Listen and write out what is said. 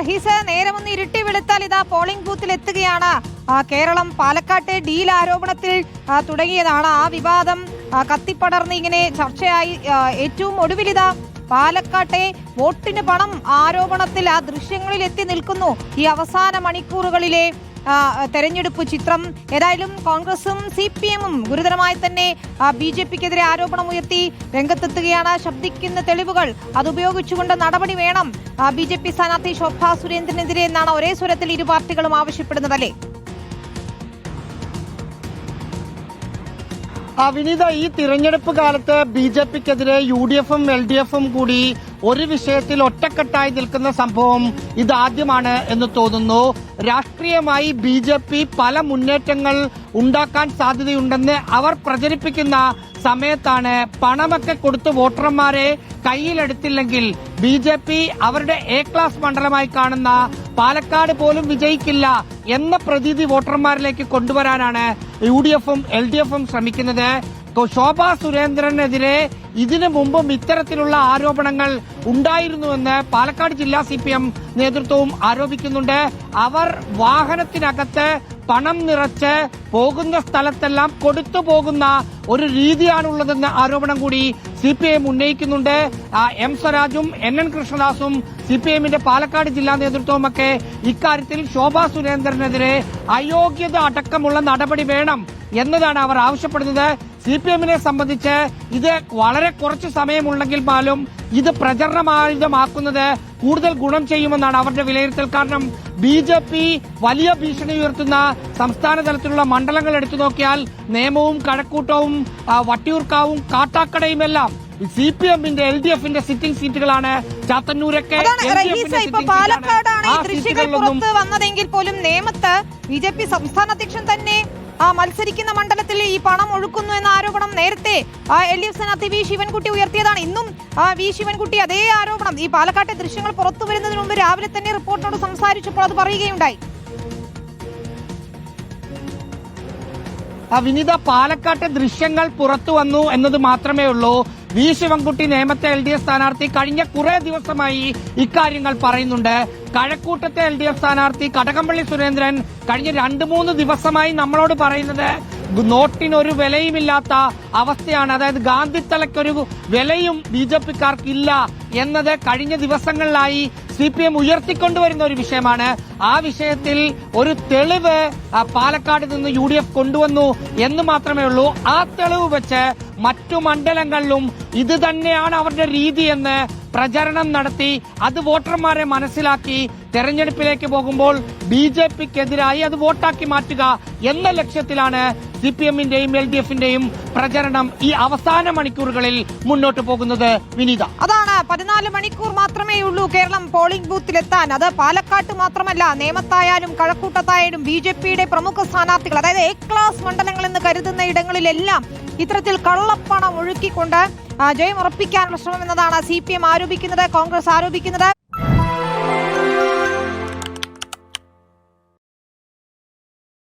റഹീസ്, നേരമൊന്ന് ഇരുട്ടി വെളുത്താൽ ഇതാ പോളിംഗ് ബൂത്തിൽ എത്തുകയാണ്. കേരളം പാലക്കാട്ടെ ഡീൽ ആരോപണത്തിൽ തുടങ്ങിയതാണ്. ആ വിവാദം കത്തിപ്പടർന്ന് ഇങ്ങനെ ചർച്ചയായി. ഏറ്റവും ഒടുവിലിതാ പാലക്കാട്ടെ വോട്ടിന് പണം ആരോപണത്തിൽ ആ ദൃശ്യങ്ങളിൽ എത്തി നിൽക്കുന്നു ഈ അവസാന മണിക്കൂറുകളിലെ തെരഞ്ഞെടുപ്പ് ചിത്രം. ഏതായാലും കോൺഗ്രസും CPM-ഉം ഗുരുതരമായി തന്നെ BJP-ക്കെതിരെ ആരോപണം ഉയർത്തി രംഗത്തെത്തുകയാണ്. ശബ്ദിക്കുന്ന തെളിവുകൾ അതുപയോഗിച്ചുകൊണ്ട് നടപടി വേണം BJP സ്ഥാനാർത്ഥി ശോഭാ സുരേന്ദ്രനെതിരെ എന്നാണ് ഒരേ സ്വരത്തിൽ ഇരു പാർട്ടികളും ആവശ്യപ്പെടുന്നതല്ലേ? വിനീത, ഈ തിരഞ്ഞെടുപ്പ് കാലത്ത് BJP-ക്കെതിരെ UDF-ഉം LDF-ഉം കൂടി ഒരു വിഷയത്തിൽ ഒറ്റക്കെട്ടായി നിൽക്കുന്ന സംഭവം ഇതാദ്യമാണ് എന്ന് തോന്നുന്നു. രാഷ്ട്രീയമായി BJP പല മുന്നേറ്റങ്ങൾ ഉണ്ടാക്കാൻ സാധ്യതയുണ്ടെന്ന് അവർ പ്രചരിപ്പിക്കുന്ന സമയത്താണ് പണമൊക്കെ കൊടുത്ത് വോട്ടർമാരെ കയ്യിലെടുത്തില്ലെങ്കിൽ BJP അവരുടെ A ക്ലാസ് മണ്ഡലമായി കാണുന്ന പാലക്കാട് പോലും വിജയിക്കില്ല എന്ന പ്രതീതി വോട്ടർമാരിലേക്ക് കൊണ്ടുവരാനാണ് UDF-ഉം LDF-ഉം ശ്രമിക്കുന്നത്. ശോഭാ സുരേന്ദ്രനെതിരെ ഇതിനു മുമ്പും ഇത്തരത്തിലുള്ള ആരോപണങ്ങൾ ഉണ്ടായിരുന്നുവെന്ന് പാലക്കാട് ജില്ലാ CPM നേതൃത്വവും ആരോപിക്കുന്നുണ്ട്. അവർ വാഹനത്തിനകത്ത് പണം നിറച്ച് പോകുന്ന സ്ഥലത്തെല്ലാം കൊടുത്തു പോകുന്ന ഒരു രീതിയാണുള്ളതെന്ന ആരോപണം കൂടി CPM ഉന്നയിക്കുന്നുണ്ട്. M സ്വരാജും NN കൃഷ്ണദാസും CPM-ന്റെ പാലക്കാട് ജില്ലാ നേതൃത്വവുമൊക്കെ ഇക്കാര്യത്തിൽ ശോഭാ സുരേന്ദ്രനെതിരെ അയോഗ്യത അടക്കമുള്ള നടപടി വേണം എന്നതാണ് അവർ ആവശ്യപ്പെടുന്നത്. CPM-നെ സംബന്ധിച്ച് ഇത് വളരെ കുറച്ച് സമയമുണ്ടെങ്കിൽ പോലും ഇത് പ്രചരണമായുധമാക്കുന്നത് കൂടുതൽ ഗുണം ചെയ്യുമെന്നാണ് അവരുടെ വിലയിരുത്തൽ. കാരണം BJP വലിയ ഭീഷണി ഉയർത്തുന്ന സംസ്ഥാന തലത്തിലുള്ള മണ്ഡലങ്ങൾ എടുത്തു നോക്കിയാൽ നേമവും കഴക്കൂട്ടവും വട്ടിയൂർക്കാവും കാട്ടാക്കടയുമെല്ലാം CPM-ന്റെ LDF-ന്റെ സിറ്റിംഗ് സീറ്റുകളാണ്. ചാത്തന്നൂരൊക്കെ പാലക്കാടാണ് ഈ ദൃശ്യങ്ങൾ പുറത്ത് വന്നതെങ്കിൽ പോലും നേമത്ത് BJP സംസ്ഥാന അധ്യക്ഷൻ തന്നെ മത്സരിക്കുന്ന മണ്ഡലത്തിൽ ഈ പണം ഒഴുക്കുന്നു എന്ന ആരോപണം നേരത്തെ LDF സ്ഥാനാർത്ഥി V ശിവൻകുട്ടി ഉയർത്തിയതാണ്. ഇന്നും V ശിവൻകുട്ടി അതേ ആരോപണം ഈ പാലക്കാട്ടെ ദൃശ്യങ്ങൾ പുറത്തു വരുന്നതിന് മുമ്പ് രാവിലെ തന്നെ റിപ്പോർട്ടറോട് സംസാരിച്ചപ്പോൾ അത് പറയുകയുണ്ടായി. വിനീത, പാലക്കാട്ടെ ദൃശ്യങ്ങൾ പുറത്തു വന്നു എന്നത് മാത്രമേ ഉള്ളൂ. V ശിവൻകുട്ടി നേമത്തെ LDF സ്ഥാനാർത്ഥി കഴിഞ്ഞ കുറെ ദിവസമായി ഇക്കാര്യങ്ങൾ പറയുന്നുണ്ട്. കഴക്കൂട്ടത്തെ LDF സ്ഥാനാർത്ഥി കടകംപള്ളി സുരേന്ദ്രൻ കഴിഞ്ഞ 2-3 ദിവസമായി നമ്മളോട് പറയുന്നത് നോട്ടിനൊരു വിലയുമില്ലാത്ത അവസ്ഥയാണ്. അതായത് ഗാന്ധിത്തലയ്ക്കൊരു വിലയും BJP-ക്കാർക്കില്ല എന്നത് കഴിഞ്ഞ ദിവസങ്ങളിലായി CPM ഉയർത്തിക്കൊണ്ടുവരുന്ന ഒരു വിഷയമാണ്. ആ വിഷയത്തിൽ ഒരു തെളിവ് പാലക്കാട് നിന്ന് UDF കൊണ്ടുവന്നു എന്ന് മാത്രമേ ഉള്ളൂ. ആ തെളിവ് വെച്ച് മറ്റു മണ്ഡലങ്ങളിലും ഇത് തന്നെയാണ് അവരുടെ രീതി എന്ന് പ്രചരണം നടത്തി അത് വോട്ടർമാരെ മനസ്സിലാക്കി തെരഞ്ഞെടുപ്പിലേക്ക് പോകുമ്പോൾ BJP-ക്കെതിരായി അത് വോട്ടാക്കി മാറ്റുക എന്ന ലക്ഷ്യത്തിലാണ് CPM-ന്റെയും LDF-ന്റെയും പ്രചരണം ഈ അവസാന മണിക്കൂറുകളിൽ മുന്നോട്ട് പോകുന്നത്. വിനീത, അതാണ് 14 മണിക്കൂർ മാത്രമേ ഉള്ളൂ കേരളം പോളിംഗ് ബൂത്തിലെത്താൻ. അത് പാലക്കാട്ട് മാത്രമല്ല, നേമത്തായാലും കഴക്കൂട്ടത്തായാലും BJP-യുടെ പ്രമുഖ സ്ഥാനാർത്ഥികൾ, അതായത് A ക്ലാസ് മണ്ഡലങ്ങൾ എന്ന് കരുതുന്ന ഇടങ്ങളിലെല്ലാം ഇത്തരത്തിൽ കള്ളപ്പണം ഒഴുക്കിക്കൊണ്ട് ജയം ഉറപ്പിക്കാനുള്ള ശ്രമം എന്നതാണ് CPM ആരോപിക്കുന്നത്, കോൺഗ്രസ് ആരോപിക്കുന്നത്.